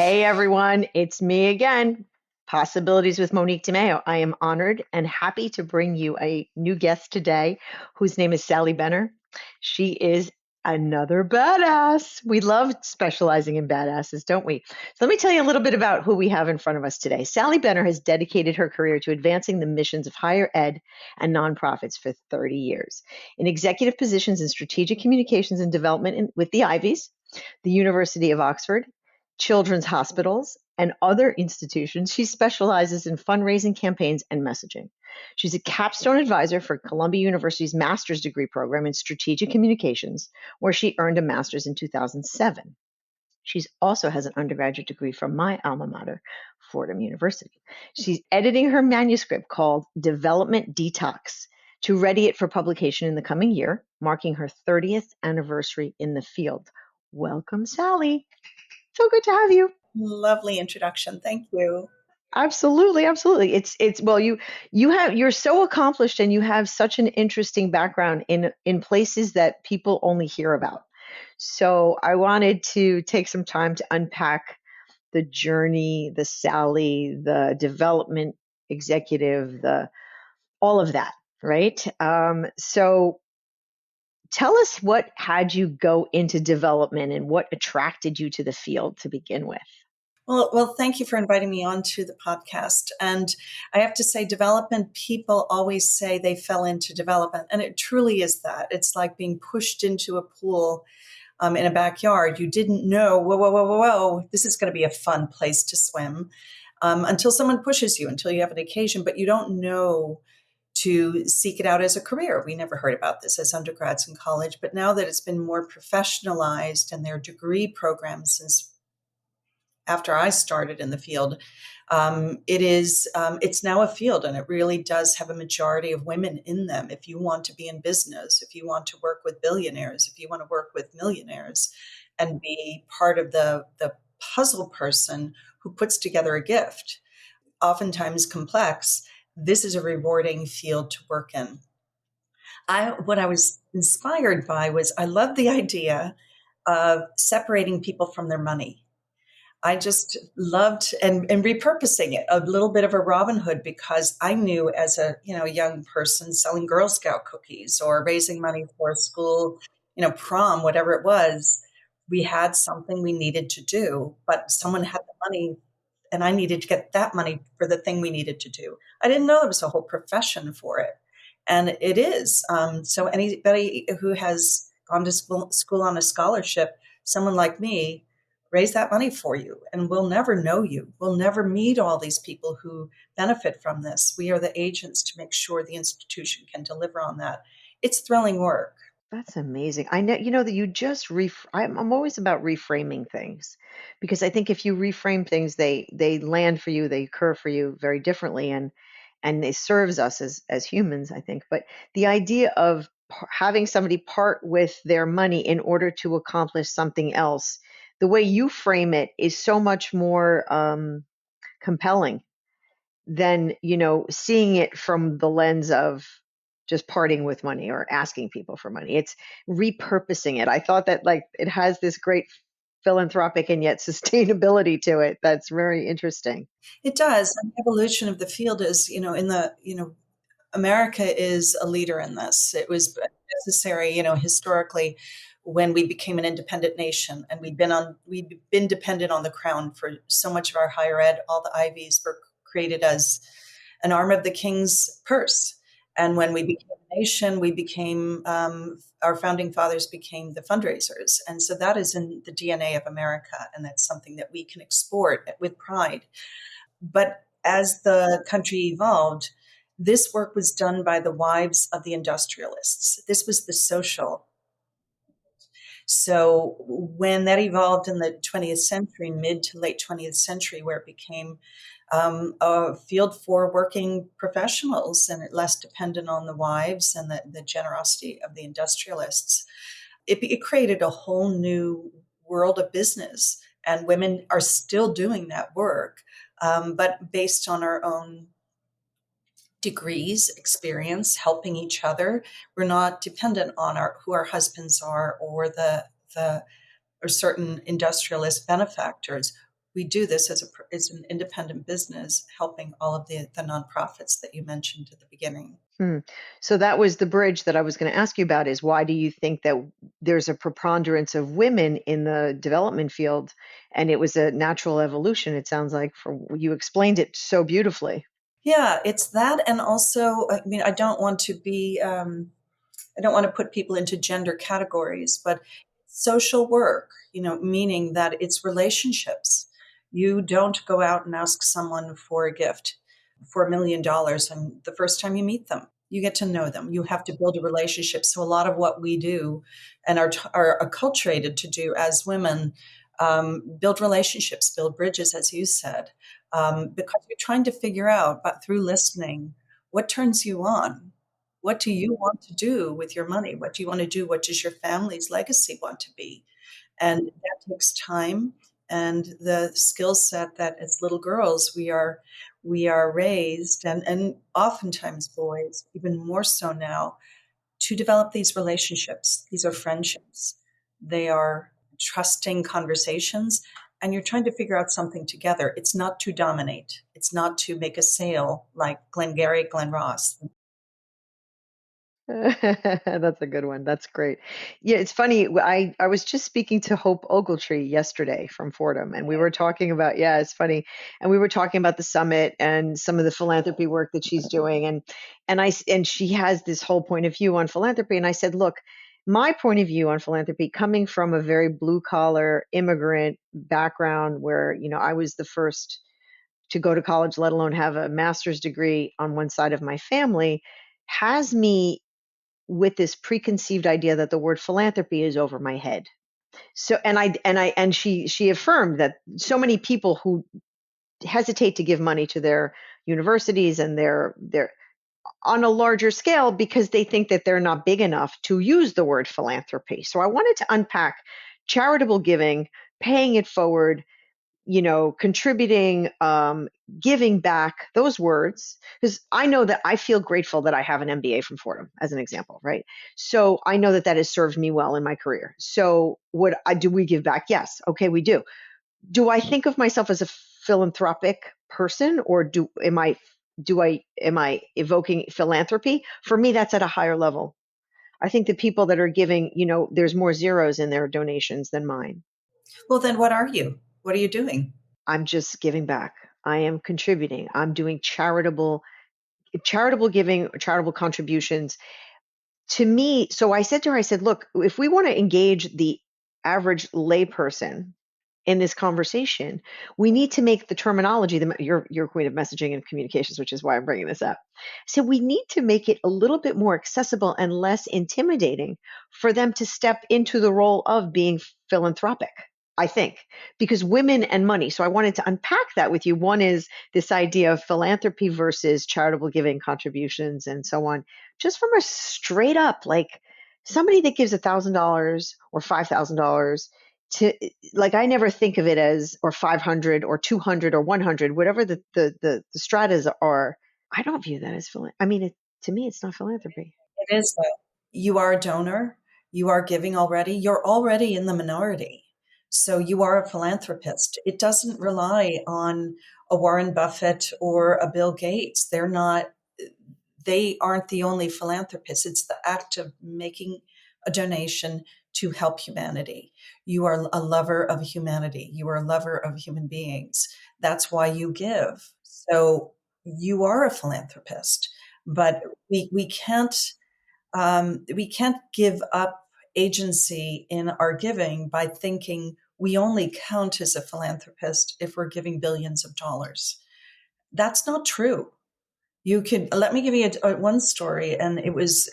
Hey everyone, it's me again, Possibilities with Monique de Maio. I am honored and happy to bring you a new guest today whose name is Sally Benner. She is another badass. We love specializing in badasses, don't we? So let me tell you a little bit about who we have in front of us today. Sally Benner has dedicated her career to advancing the missions of higher ed and nonprofits for 30 years. In executive positions in strategic communications and development with the Ivies, the University of Oxford, children's hospitals, and other institutions, she specializes in fundraising campaigns and messaging. She's a capstone advisor for Columbia University's master's degree program in strategic communications, where she earned a master's in 2007. She also has an undergraduate degree from my alma mater, Fordham University. She's editing her manuscript called Development Detox to ready it for publication in the coming year, marking her 30th anniversary in the field. Welcome, Sally. So good to have you. Lovely introduction. Thank you. Absolutely, absolutely. It's well, you're so accomplished and you have such an interesting background in places that people only hear about. So I wanted to take some time to unpack the journey, the Sally, the development executive, the all of that, right? So tell us what had you go into development and what attracted you to the field to begin with. Well, thank you for inviting me on to the podcast. And I have to say, development people always say they fell into development, and it truly is that. It's like being pushed into a pool in a backyard. You didn't know, whoa, this is going to be a fun place to swim until someone pushes you, until you have an occasion, but you don't know to seek it out as a career. We never heard about this as undergrads in college, but now that it's been more professionalized and there are degree programs since after I started in the field, it's now a field, and it really does have a majority of women in them. If you want to be in business, if you want to work with billionaires, if you want to work with millionaires, and be part of the puzzle person who puts together a gift, oftentimes complex, this is a rewarding field to work in. What I was inspired by was I love the idea of separating people from their money. I just loved and repurposing it, a little bit of a Robin Hood, because I knew as a young person selling Girl Scout cookies or raising money for a school, prom, whatever it was, we had something we needed to do, but someone had the money and I needed to get that money for the thing we needed to do. I didn't know there was a whole profession for it. And it is. So anybody who has gone to school on a scholarship, someone like me, raise that money for you, and we'll never know you. We'll never meet all these people who benefit from this. We are the agents to make sure the institution can deliver on that. It's thrilling work. That's amazing. I know, you know that you just I'm always about reframing things because I think if you reframe things, they land for you, they occur for you very differently, and it serves us as humans, I think. But the idea of having somebody part with their money in order to accomplish something else, the way you frame it is so much more compelling than seeing it from the lens of just parting with money or asking people for money. It's repurposing it. I thought that like it has this great philanthropic and yet sustainability to it that's very interesting. It does. And the evolution of the field is, America is a leader in this. It was necessary, historically, when we became an independent nation, and we'd been dependent on the crown for so much of our higher ed. All the Ivies were created as an arm of the king's purse. And when we became a nation, we became our founding fathers became the fundraisers, and so that is in the DNA of America, and that's something that we can export with pride. But as the country evolved, this work was done by the wives of the industrialists. This was the social. So when that evolved in the 20th century, mid to late 20th century, where it became a field for working professionals and less dependent on the wives and the generosity of the industrialists, it created a whole new world of business. And women are still doing that work, but based on our own degrees, experience, helping each other. We're not dependent on who our husbands are or or certain industrialist benefactors. we do this as an independent business, helping all of the nonprofits that you mentioned at the beginning. Hmm. So that was the bridge that I was going to ask you about is why do you think that there's a preponderance of women in the development field? And it was a natural evolution, it sounds like, for you explained it so beautifully. Yeah, it's that, and also, I mean, I don't want to put people into gender categories, but social work, meaning that it's relationships. You don't go out and ask someone for a gift for $1 million, and the first time you meet them, you get to know them. You have to build a relationship. So a lot of what we do and are acculturated to do as women, build relationships, build bridges, as you said, because you're trying to figure out, but through listening, what turns you on. What do you want to do with your money? What do you want to do? What does your family's legacy want to be? And that takes time and the skill set that as little girls we are raised, and oftentimes boys, even more so now, to develop these relationships. These are friendships. They are trusting conversations, and you're trying to figure out something together. It's not to dominate. It's not to make a sale like Glengarry Glen Ross. That's a good one. That's great. Yeah, it's funny. I was just speaking to Hope Ogletree yesterday from Fordham, and we were talking about, yeah, it's funny. And we were talking about the summit and some of the philanthropy work that she's doing. And she has this whole point of view on philanthropy. And I said, look, my point of view on philanthropy coming from a very blue collar immigrant background where, I was the first to go to college, let alone have a master's degree on one side of my family, has me with this preconceived idea that the word philanthropy is over my head. So and she affirmed that so many people who hesitate to give money to their universities and their on a larger scale because they think that they're not big enough to use the word philanthropy. So I wanted to unpack charitable giving, paying it forward, contributing, giving back, those words, because I know that I feel grateful that I have an MBA from Fordham, as an example, right? So I know that that has served me well in my career. So do we give back? Yes. Okay, we do. Do I think of myself as a philanthropic person, or am I evoking philanthropy? For me, that's at a higher level. I think the people that are giving, there's more zeros in their donations than mine. Well, then what are you? What are you doing? I'm just giving back. I am contributing. I'm doing charitable giving, charitable contributions. To me, so I said to her, I said, look, if we want to engage the average layperson in this conversation, we need to make the terminology, your queen of messaging and communications, which is why I'm bringing this up. So we need to make it a little bit more accessible and less intimidating for them to step into the role of being philanthropic, I think, because women and money. So I wanted to unpack that with you. One is this idea of philanthropy versus charitable giving, contributions, and so on, just from a straight up, like somebody that gives $1,000 or $5,000 to, like, I never think of it as, or 500 or 200 or 100, whatever the stratas are. I don't view that as I mean, to me, it's not philanthropy. It is though. You are a donor. You are giving already. You're already in the minority. So you are a philanthropist. It doesn't rely on a Warren Buffett or a Bill Gates. They aren't the only philanthropists. It's the act of making a donation to help humanity. You are a lover of humanity. You are a lover of human beings. That's why you give. So you are a philanthropist. But we can't give up agency in our giving by thinking we only count as a philanthropist if we're giving billions of dollars. That's not true. You could let me give you one story, and it's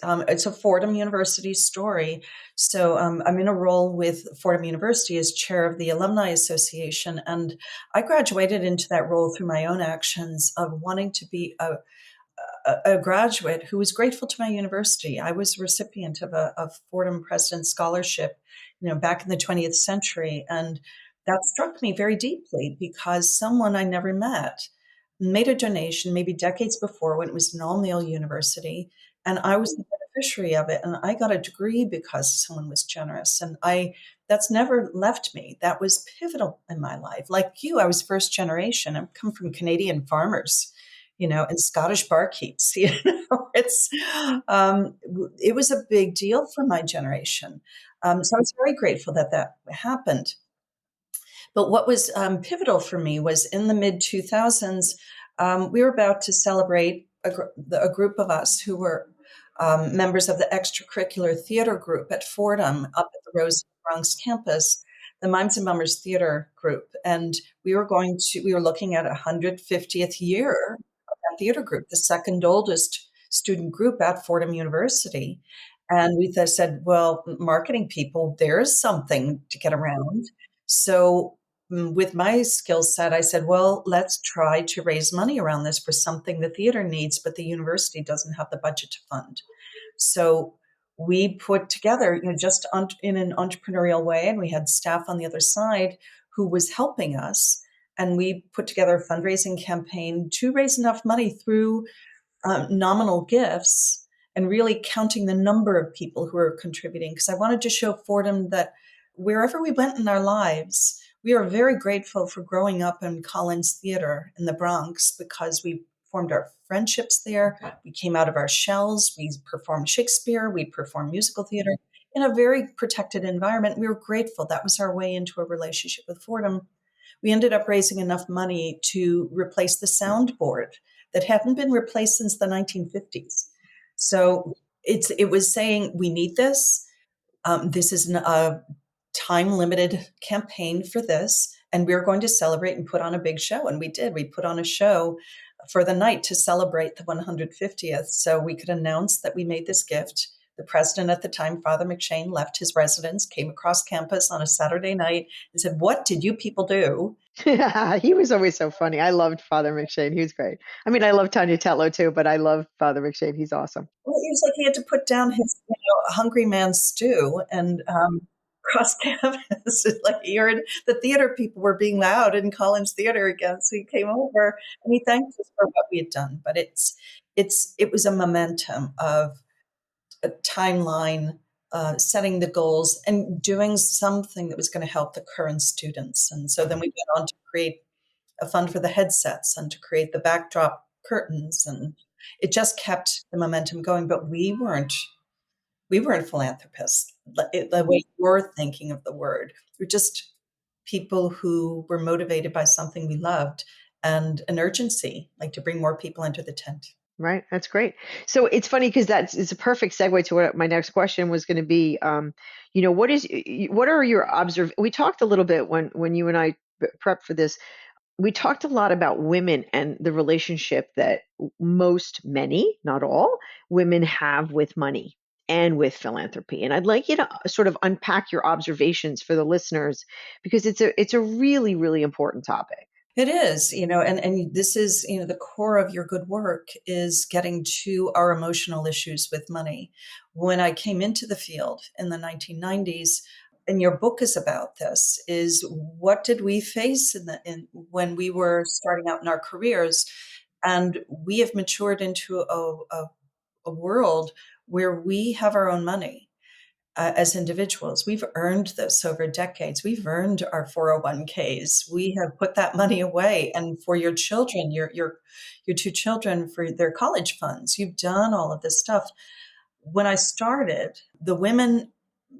a Fordham University story. So I'm in a role with Fordham University as chair of the Alumni Association, and I graduated into that role through my own actions of wanting to be a graduate who was grateful to my university. I was a recipient of a Fordham President's Scholarship, back in the 20th century, and that struck me very deeply because someone I never met made a donation maybe decades before when it was an all-male university, and I was the beneficiary of it. And I got a degree because someone was generous. And that's never left me. That was pivotal in my life. Like you, I was first generation. I come from Canadian farmers, and Scottish barkeeps. It was a big deal for my generation. So I was very grateful that that happened. But what was pivotal for me was in the mid 2000s, we were about to celebrate a group of us who were members of the extracurricular theater group at Fordham up at the Rose Bronx campus, the Mimes and Mummers Theater Group. And we were looking at 150th year of that theater group, the second oldest student group at Fordham University. And we said, well, marketing people, there's something to get around. So with my skill set, I said, well, let's try to raise money around this for something the theater needs, but the university doesn't have the budget to fund. So we put together, just in an entrepreneurial way, and we had staff on the other side who was helping us. And we put together a fundraising campaign to raise enough money through nominal gifts and really counting the number of people who are contributing. Because I wanted to show Fordham that wherever we went in our lives, we are very grateful for growing up in Collins Theater in the Bronx because we formed our friendships there. We came out of our shells. We performed Shakespeare. We performed musical theater in a very protected environment. We were grateful. That was our way into a relationship with Fordham. We ended up raising enough money to replace the soundboard that hadn't been replaced since the 1950s. So it was saying, we need this. This is a time limited campaign for this, and we're going to celebrate and put on a big show. And we did. We put on a show for the night to celebrate the 150th. So we could announce that we made this gift. The president at the time, Father McShane, left his residence, came across campus on a Saturday night and said, "What did you people do?" Yeah, he was always so funny. I loved Father McShane. He was great. I mean, I love Tanya Tetlow too, but I love Father McShane. He's awesome. Well, it was like he had to put down his, hungry man stew and cross campus. Like he heard the theater people were being loud in Collins Theater again, so he came over and he thanked us for what we had done. But it was a momentum of a timeline, setting the goals, and doing something that was going to help the current students. And so then we went on to create a fund for the headsets and to create the backdrop curtains, and it just kept the momentum going. But we weren't philanthropists the way you're thinking of the word. We're just people who were motivated by something we loved and an urgency, like to bring more people into the tent. Right. That's great. So it's funny because it's a perfect segue to what my next question was going to be. What are your We talked a little bit when you and I prepped for this. We talked a lot about women and the relationship that many, not all, women have with money and with philanthropy. And I'd like you to sort of unpack your observations for the listeners because it's a really, really important topic. It is, and this is, the core of your good work is getting to our emotional issues with money. When I came into the field in the 1990s, and your book is about this, is what did we face when we were starting out in our careers? And we have matured into a world where we have our own money as individuals. We've earned this over decades. We've earned our 401ks. We have put that money away. And for your children, your two children, for their college funds, you've done all of this stuff. When I started, the women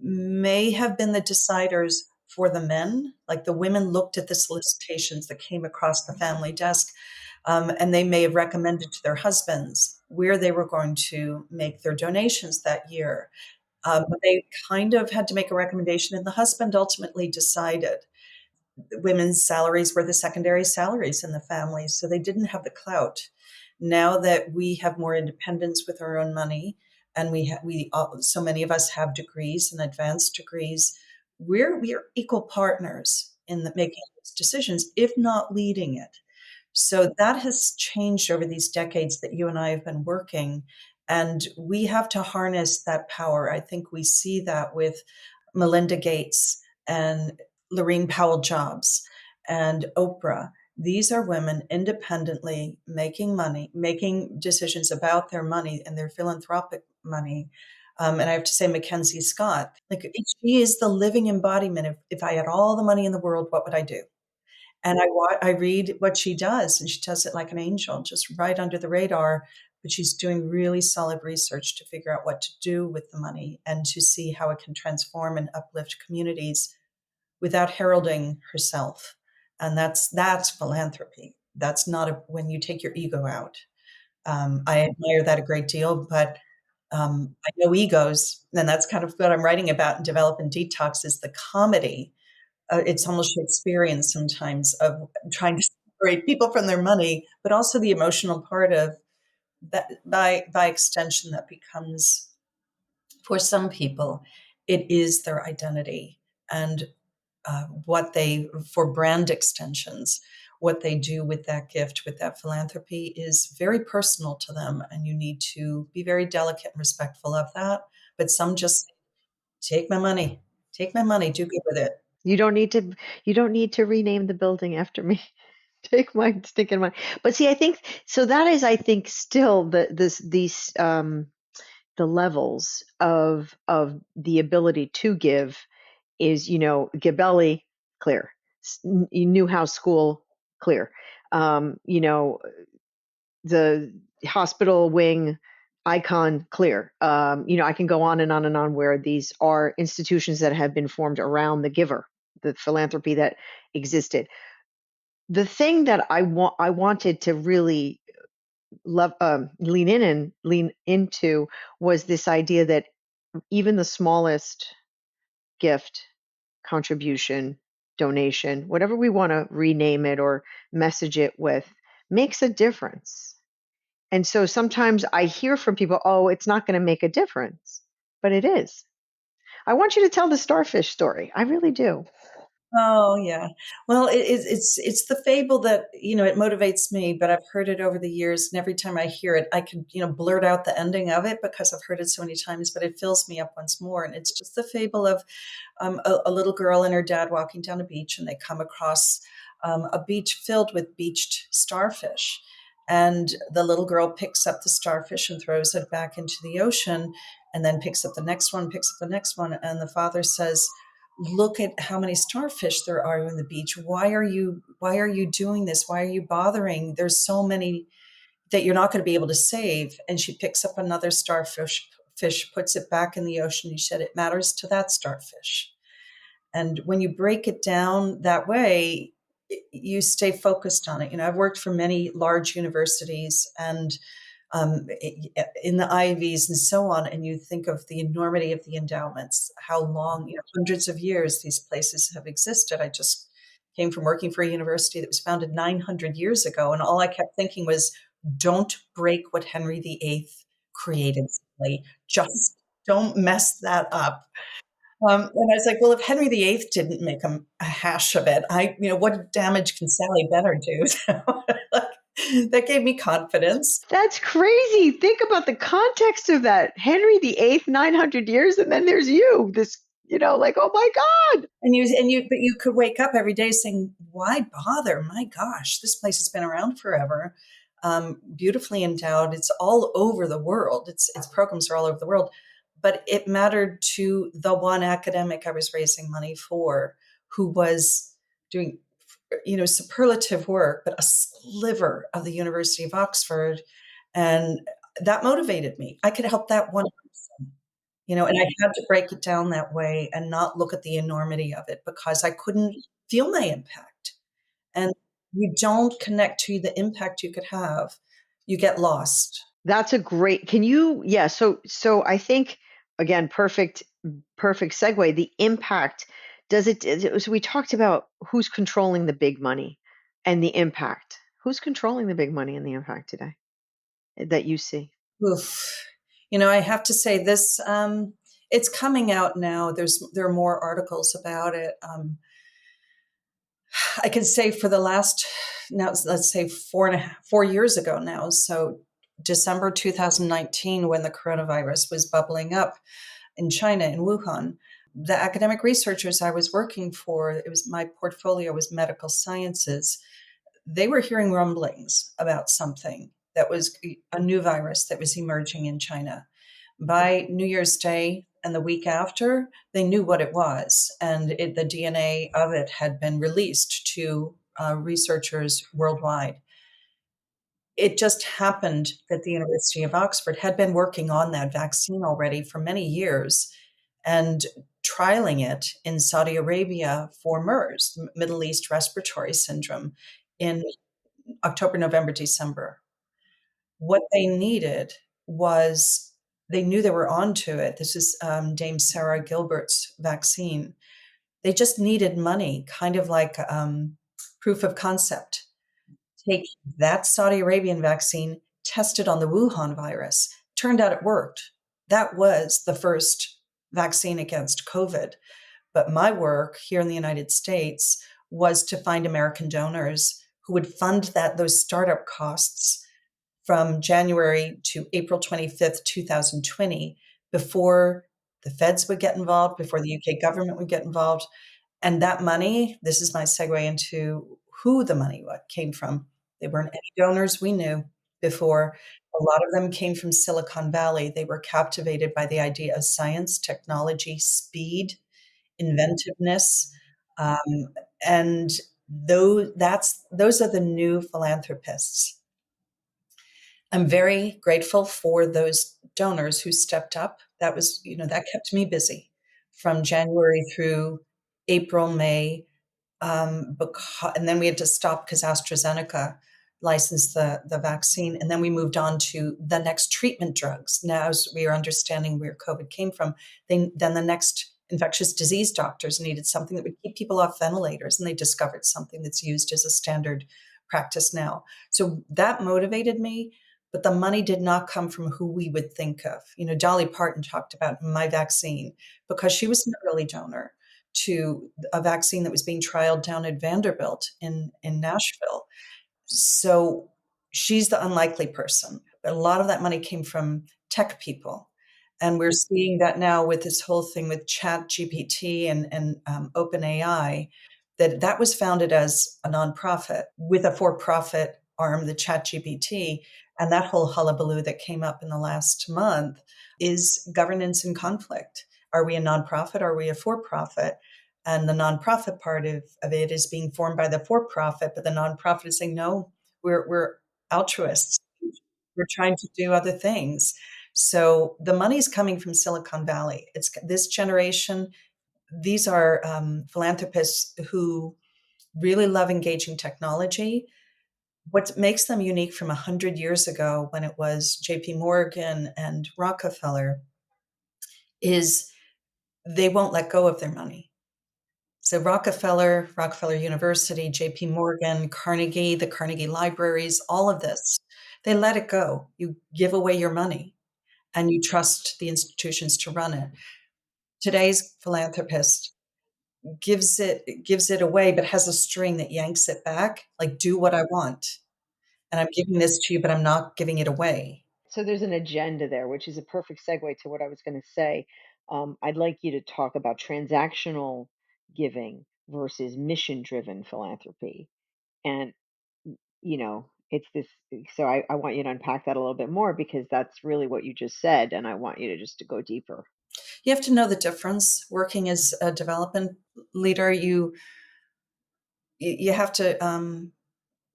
may have been the deciders for the men. Like the women looked at the solicitations that came across the family desk, and they may have recommended to their husbands where they were going to make their donations that year. But they kind of had to make a recommendation, and the husband ultimately decided. Women's salaries were the secondary salaries in the family, so they didn't have the clout. Now that we have more independence with our own money, and so many of us have degrees and advanced degrees, we are equal partners in making those decisions, if not leading it. So that has changed over these decades that you and I have been working. And we have to harness that power. I think we see that with Melinda Gates and Lorene Powell Jobs and Oprah. These are women independently making money, making decisions about their money and their philanthropic money. And I have to say, Mackenzie Scott, like she is the living embodiment of if I had all the money in the world, what would I do? And I read what she does, and she does it like an angel, just right under the radar. But she's doing really solid research to figure out what to do with the money and to see how it can transform and uplift communities without heralding herself. And that's philanthropy. That's not when you take your ego out. I admire that a great deal, but I know egos, and that's kind of what I'm writing about in Develop and Detox is the comedy. It's almost Shakespearean sometimes of trying to separate people from their money, but also the emotional part of that. By extension, that becomes for some people, it is their identity and what they for brand extensions. What they do with that gift, with that philanthropy, is very personal to them, and you need to be very delicate and respectful of that. But some just take my money, do good with it. You don't need to you don't need to rename the building after me. Take my stinking money. But see, I think so that is, I think, still these the levels of the ability to give is, Gabelli, clear. Newhouse School, clear. The hospital wing icon, clear. I can go on and on and on where these are institutions that have been formed around the giver, the philanthropy that existed. The thing that I wanted to really lean in and lean into was this idea that even the smallest gift, contribution, donation, whatever we want to rename it or message it with, makes a difference. And so sometimes I hear from people, oh, it's not going to make a difference, but it is. I want you to tell the starfish story. I really do. Oh yeah. Well, it's the fable that it motivates me, but I've heard it over the years, and every time I hear it, I can blurt out the ending of it because I've heard it so many times. But it fills me up once more, and it's just the fable of a little girl and her dad walking down a beach, and they come across a beach filled with beached starfish. And the little girl picks up the starfish and throws it back into the ocean, and then picks up the next one, picks up the next one. And the father says, look at how many starfish there are on the beach. Why are you doing this? Why are you bothering? There's so many that you're not going to be able to save. And she picks up another starfish, puts it back in the ocean. She said, it matters to that starfish. And when you break it down that way, you stay focused on it. I've worked for many large universities and in the Ivies and so on, and you think of the enormity of the endowments, how long, hundreds of years these places have existed. I just came from working for a university that was founded 900 years ago, and all I kept thinking was, don't break what Henry VIII created. Just don't mess that up. And I was like, well, if Henry VIII didn't make a hash of it, what damage can Sally Benner do? So, that gave me confidence. That's crazy. Think about the context of that. Henry VIII, 900 years, and then there's you, this, like, oh my God. But you could wake up every day saying, why bother? My gosh, this place has been around forever. Beautifully endowed. It's all over the world. Its programs are all over the world. But it mattered to the one academic I was raising money for, who was doing, superlative work, but a sliver of the University of Oxford. And that motivated me. I could help that one person, and I had to break it down that way and not look at the enormity of it because I couldn't feel my impact. And you don't connect to the impact you could have, you get lost. That's a great, can you, yeah. So I think, again, perfect segue. The impact, so we talked about who's controlling the big money and the impact. Who's controlling the big money and the impact today that you see? Oof. I have to say this, it's coming out now. There are more articles about it. I can say for the last, now let's say 4 years ago now. So December 2019, when the coronavirus was bubbling up in China, in Wuhan, the academic researchers I was working for, my portfolio was medical sciences. They were hearing rumblings about something that was a new virus that was emerging in China. By New Year's Day and the week after, they knew what it was, and the DNA of it had been released to researchers worldwide. It just happened that the University of Oxford had been working on that vaccine already for many years and trialing it in Saudi Arabia for MERS, Middle East Respiratory Syndrome, in October, November, December. What they needed was they knew they were onto it. This is Dame Sarah Gilbert's vaccine. They just needed money, kind of like proof of concept. Take that Saudi Arabian vaccine, test it on the Wuhan virus. Turned out it worked. That was the first vaccine against COVID. But my work here in the United States was to find American donors who would fund those startup costs from January to April 25th, 2020, before the feds would get involved, before the UK government would get involved. And that money, this is my segue into who the money came from. They weren't any donors we knew before. A lot of them came from Silicon Valley. They were captivated by the idea of science, technology, speed, inventiveness, um, and those are the new philanthropists. I'm very grateful for those donors who stepped up. That was, that kept me busy from January through April, May, and then we had to stop because AstraZeneca licensed the vaccine, and then we moved on to the next treatment drugs. Now, as we are understanding where COVID came from, then the next infectious disease doctors needed something that would keep people off ventilators, and they discovered something that's used as a standard practice now. So that motivated me, but the money did not come from who we would think of. Dolly Parton talked about my vaccine because she was an early donor to a vaccine that was being trialed down at Vanderbilt in Nashville. So she's the unlikely person. But a lot of that money came from tech people. And we're seeing that now with this whole thing with Chat GPT and OpenAI, that was founded as a nonprofit with a for-profit arm, the Chat GPT. And that whole hullabaloo that came up in the last month is governance in conflict. Are we a nonprofit? Are we a for-profit? And the nonprofit part of it is being formed by the for-profit, but the nonprofit is saying, no, we're altruists. We're trying to do other things. So the money is coming from Silicon Valley. It's this generation. These are philanthropists who really love engaging technology. What makes them unique from 100 years ago when it was JP Morgan and Rockefeller is they won't let go of their money. So Rockefeller University, JP Morgan, Carnegie, the Carnegie Libraries, all of this, they let it go. You give away your money and you trust the institutions to run it. Today's philanthropist gives it away, but has a string that yanks it back, like do what I want. And I'm giving this to you, but I'm not giving it away. So there's an agenda there, which is a perfect segue to what I was going to say. I'd like you to talk about transactional giving versus mission driven philanthropy. And, it's this. So I want you to unpack that a little bit more because that's really what you just said. And I want you to just to go deeper. You have to know the difference. Working as a development leader, you have to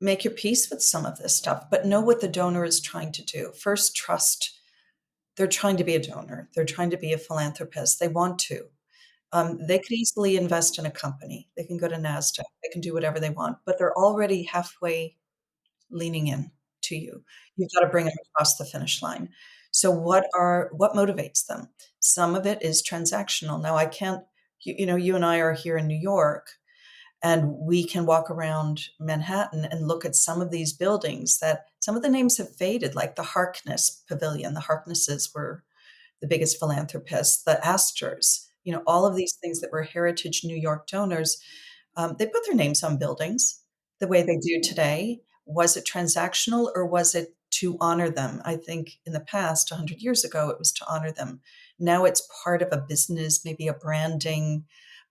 make your peace with some of this stuff, but know what the donor is trying to do. First, trust. They're trying to be a donor. They're trying to be a philanthropist. They want to. They could easily invest in a company. They can go to NASDAQ. They can do whatever they want, but they're already halfway leaning in to you. You've got to bring them across the finish line. So what motivates them? Some of it is transactional. Now I can't, you and I are here in New York, and we can walk around Manhattan and look at some of these buildings that some of the names have faded, like the Harkness Pavilion. The Harknesses were the biggest philanthropists, the Astors, all of these things that were heritage New York donors. They put their names on buildings the way they do today. Was it transactional or was it to honor them? I think in the past, 100 years ago, it was to honor them. Now it's part of a business, maybe a branding,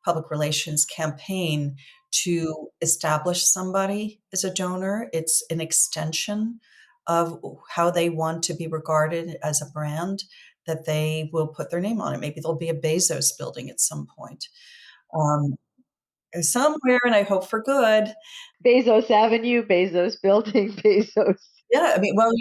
public relations campaign to establish somebody as a donor. It's an extension of how they want to be regarded as a brand. that they will put their name on it. Maybe there'll be a Bezos building at some point. Um, somewhere, and I hope for good. Bezos Avenue, Bezos Building, Bezos. Yeah, I mean, well,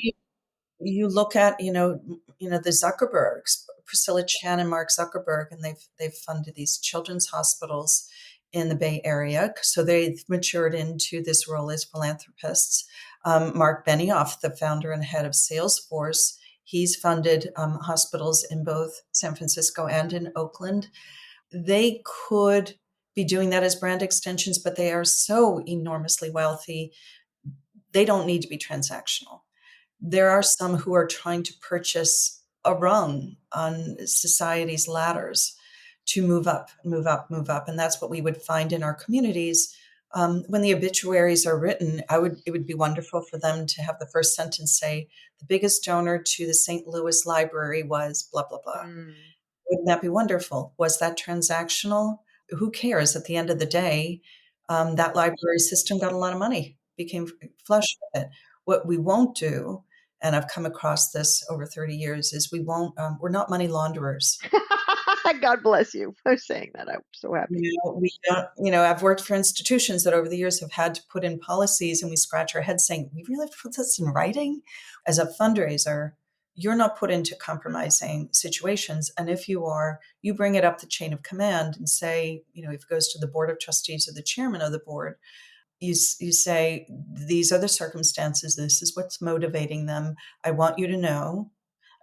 you look at the Zuckerbergs, Priscilla Chan and Mark Zuckerberg, and they've funded these children's hospitals in the Bay Area, so they've matured into this role as philanthropists. Mark Benioff, the founder and head of Salesforce, he's funded hospitals in both San Francisco and in Oakland. They could be doing that as brand extensions, but they are so enormously wealthy, they don't need to be transactional. There are some who are trying to purchase a rung on society's ladders to move up, move up, move up. And that's what we would find in our communities. When the obituaries are written, it would be wonderful for them to have the first sentence say, the biggest donor to the St. Louis Library was blah, blah, blah. Mm. Wouldn't that be wonderful? Was that transactional? Who cares? At the end of the day, that library system got a lot of money, became flush with it. What we won't do, and I've come across this over 30 years, is we're not money launderers. God bless you for saying that. I'm so happy. We don't, I've worked for institutions that over the years have had to put in policies, and we scratch our heads saying, we really have to put this in writing? As a fundraiser, you're not put into compromising situations. And if you are, you bring it up the chain of command and say, if it goes to the board of trustees or the chairman of the board, you say, these are the circumstances. This is what's motivating them. I want you to know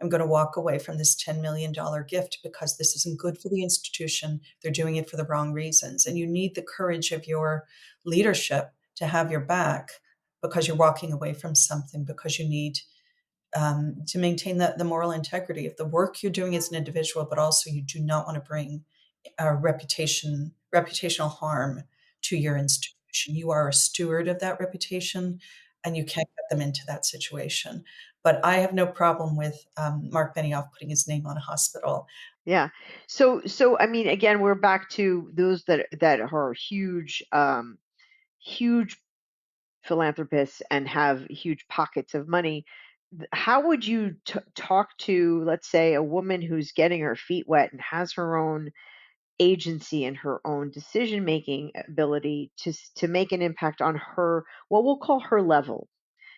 I'm going to walk away from this $10 million gift because this isn't good for the institution. They're doing it for the wrong reasons. And you need the courage of your leadership to have your back because you're walking away from something, because you need to maintain the moral integrity of the work you're doing as an individual, but also you do not want to bring reputational harm to your institution. You are a steward of that reputation, and you can't get them into that situation. But I have no problem with Mark Benioff putting his name on a hospital. Yeah. So I mean, again, we're back to those that are huge, huge philanthropists and have huge pockets of money. How would you talk to, let's say, a woman who's getting her feet wet and has her own agency and her own decision making ability to make an impact on her, what we'll call her level?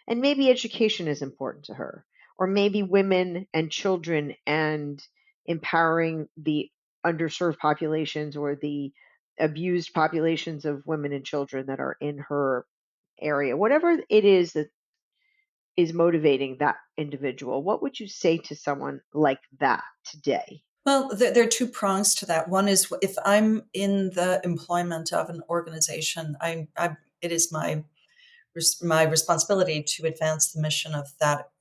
And maybe education is important to her, or maybe women and children and empowering the underserved populations or the abused populations of women and children that are in her area. Whatever it is that is motivating that individual, what would you say to someone like that today? Well, there are two prongs to that. One is if I'm in the employment of an organization, it is my responsibility to advance the mission of that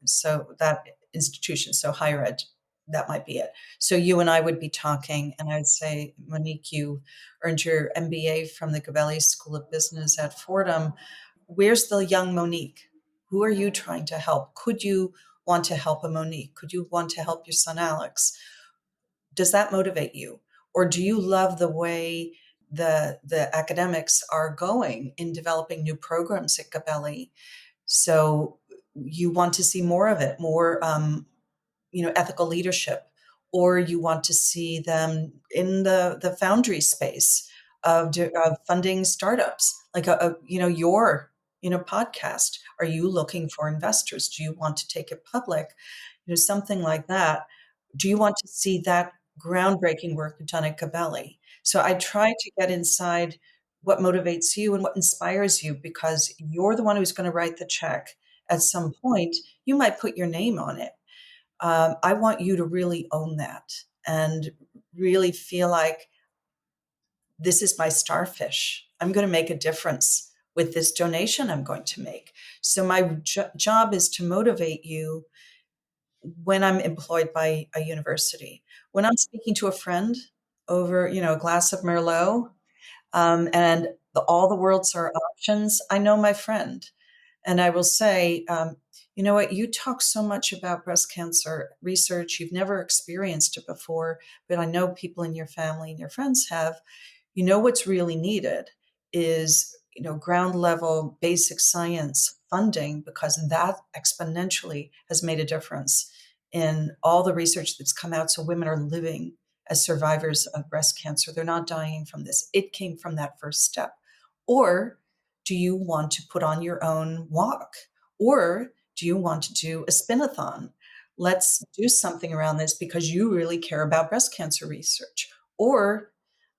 institution. So higher ed, that might be it. So you and I would be talking, and I'd say, Monique, you earned your MBA from the Gabelli School of Business at Fordham. Where's the young Monique? Who are you trying to help? Could you want to help a Monique? Could you want to help your son Alex? Does that motivate you? Or do you love the way the academics are going in developing new programs at Gabelli? So you want to see more of it, more ethical leadership, or you want to see them in the foundry space of funding startups, like your podcast. Are you looking for investors? Do you want to take it public? Something like that. Do you want to see that groundbreaking work done at Gabelli? So I try to get inside what motivates you and what inspires you, because you're the one who's going to write the check. At some point, you might put your name on it. I want you to really own that and really feel like this is my starfish. I'm going to make a difference with this donation I'm going to make. So my job is to motivate you when I'm employed by a university. When I'm speaking to a friend over, a glass of Merlot, and all the world's are options, I know my friend. And I will say, you know what, you talk so much about breast cancer research. You've never experienced it before, but I know people in your family and your friends have. What's really needed is, ground level basic science funding, because that exponentially has made a difference in all the research that's come out. So women are living as survivors of breast cancer. They're not dying from this. It came from that first step. Or do you want to put on your own walk? Or do you want to do a spinathon? Let's do something around this because you really care about breast cancer research. Or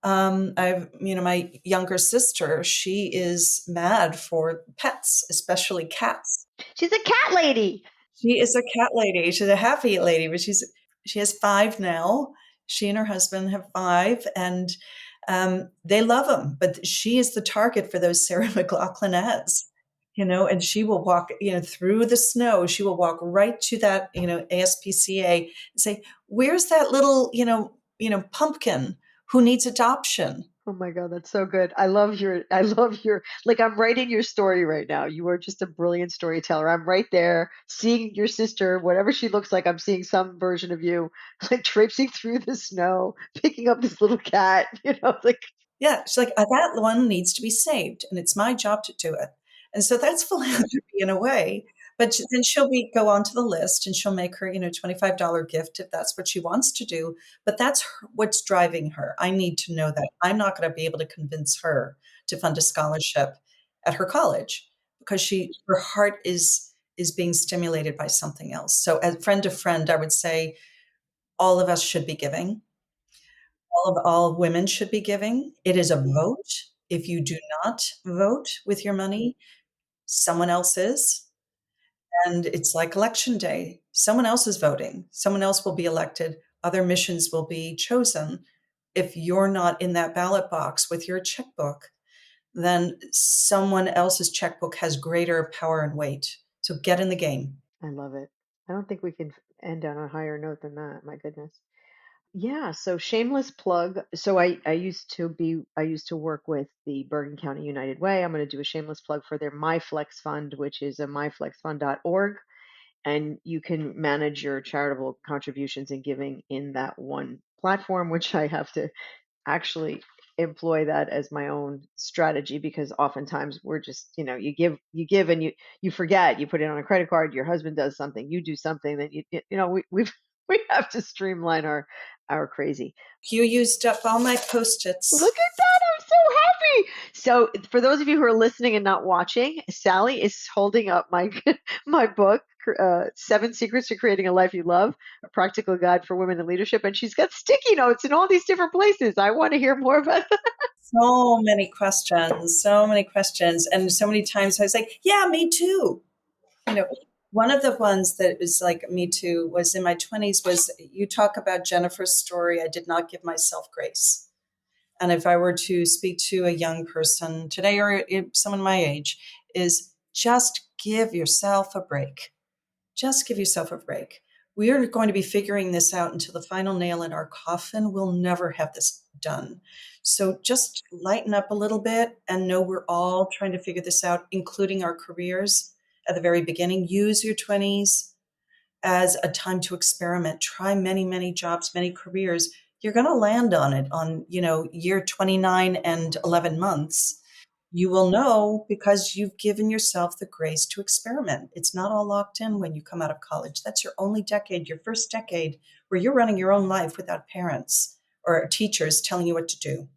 my younger sister, she is mad for pets, especially cats. She's a cat lady. She is a cat lady. She's a happy lady, but she has five now. She and her husband have five, and they love them. But she is the target for those Sarah McLachlan ads, and she will walk, through the snow. She will walk right to that, ASPCA and say, "Where's that little, pumpkin who needs adoption?" Oh my God, that's so good. I love your, like, I'm writing your story right now. You are just a brilliant storyteller. I'm right there seeing your sister, whatever she looks like. I'm seeing some version of you, like traipsing through the snow, picking up this little cat, like, Yeah, she's like, that one needs to be saved, and it's my job to do it. And so that's philanthropy in a way. But then go on to the list and she'll make her, $25 gift if that's what she wants to do. But that's what's driving her. I need to know that. I'm not going to be able to convince her to fund a scholarship at her college because her heart is being stimulated by something else. So as friend to friend, I would say all of us should be giving. All women should be giving. It is a vote. If you do not vote with your money, someone else is. And it's like election day. Someone else is voting. Someone else will be elected. Other missions will be chosen. If you're not in that ballot box with your checkbook, then someone else's checkbook has greater power and weight. So get in the game. I love it. I don't think we can end on a higher note than that. My goodness. Yeah, so shameless plug. So I used to work with the Bergen County United Way. I'm going to do a shameless plug for their MyFlex Fund, which is a myflexfund.org, and you can manage your charitable contributions and giving in that one platform, which I have to actually employ that as my own strategy because oftentimes we're just, you give and you forget, you put it on a credit card, your husband does something, you do something, then we've we have to streamline our crazy. You used up all my Post-its. Look at that. I'm so happy. So, for those of you who are listening and not watching, Sally is holding up my my book, Seven Secrets to Creating a Life You Love, a practical guide for women in leadership. And she's got sticky notes in all these different places. I want to hear more about that. So many questions. And so many times I was like, yeah, me too. You know, one of the ones that was like me too was in my 20s was you talk about Jennifer's story. I did not give myself grace. And if I were to speak to a young person today or someone my age, is just give yourself a break. Just give yourself a break. We are going to be figuring this out until the final nail in our coffin. We'll never have this done. So just lighten up a little bit and know we're all trying to figure this out, including our careers at the very beginning. Use your 20s as a time to experiment. Try many, many jobs, many careers. You're going to land on it on, year 29 and 11 months. You will know because you've given yourself the grace to experiment. It's not all locked in when you come out of college. That's your only decade, your first decade, where you're running your own life without parents or teachers telling you what to do.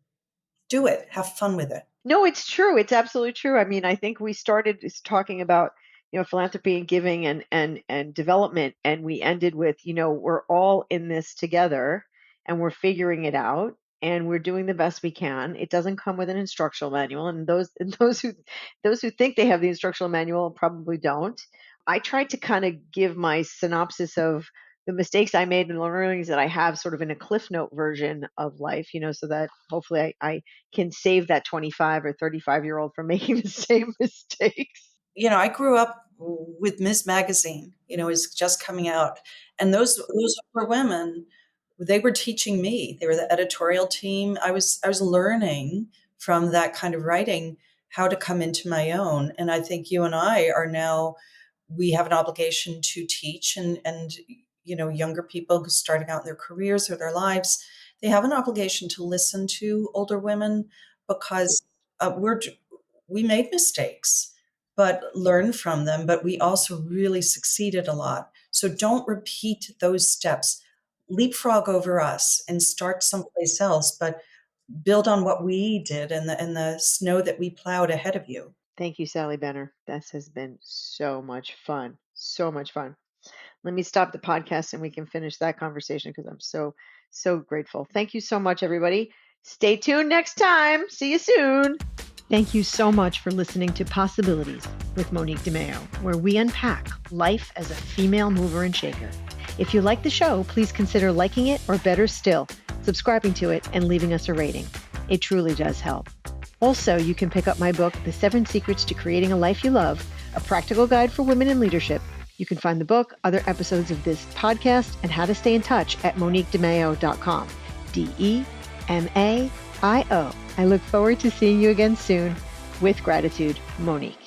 Do it. Have fun with it. No, it's true. It's absolutely true. I mean, I think we started talking about, philanthropy and giving and development, and we ended with, we're all in this together and we're figuring it out and we're doing the best we can. It doesn't come with an instructional manual, and those who think they have the instructional manual probably don't. I tried to kind of give my synopsis of the mistakes I made and the learnings that I have sort of in a cliff note version of life, so that hopefully I can save that 25 or 35-year-old from making the same mistakes. I grew up with Ms. Magazine, is just coming out. And those were women, they were teaching me. They were the editorial team. I was learning from that kind of writing how to come into my own. And I think you and I are now, we have an obligation to teach and younger people starting out in their careers or their lives, they have an obligation to listen to older women because we made mistakes. but learn from them. But we also really succeeded a lot. So don't repeat those steps. Leapfrog over us and start someplace else, but build on what we did and the snow that we plowed ahead of you. Thank you, Sally Benner. This has been so much fun. So much fun. Let me stop the podcast and we can finish that conversation because I'm so grateful. Thank you so much, everybody. Stay tuned next time. See you soon. Thank you so much for listening to Possibilities with Monique de Maio, where we unpack life as a female mover and shaker. If you like the show, please consider liking it, or better still, subscribing to it and leaving us a rating. It truly does help. Also, you can pick up my book, The 7 Secrets to Creating a Life You Love, a practical guide for women in leadership. You can find the book, other episodes of this podcast, and how to stay in touch at moniquedemaio.com. DEMAIO. I look forward to seeing you again soon. With gratitude, Monique.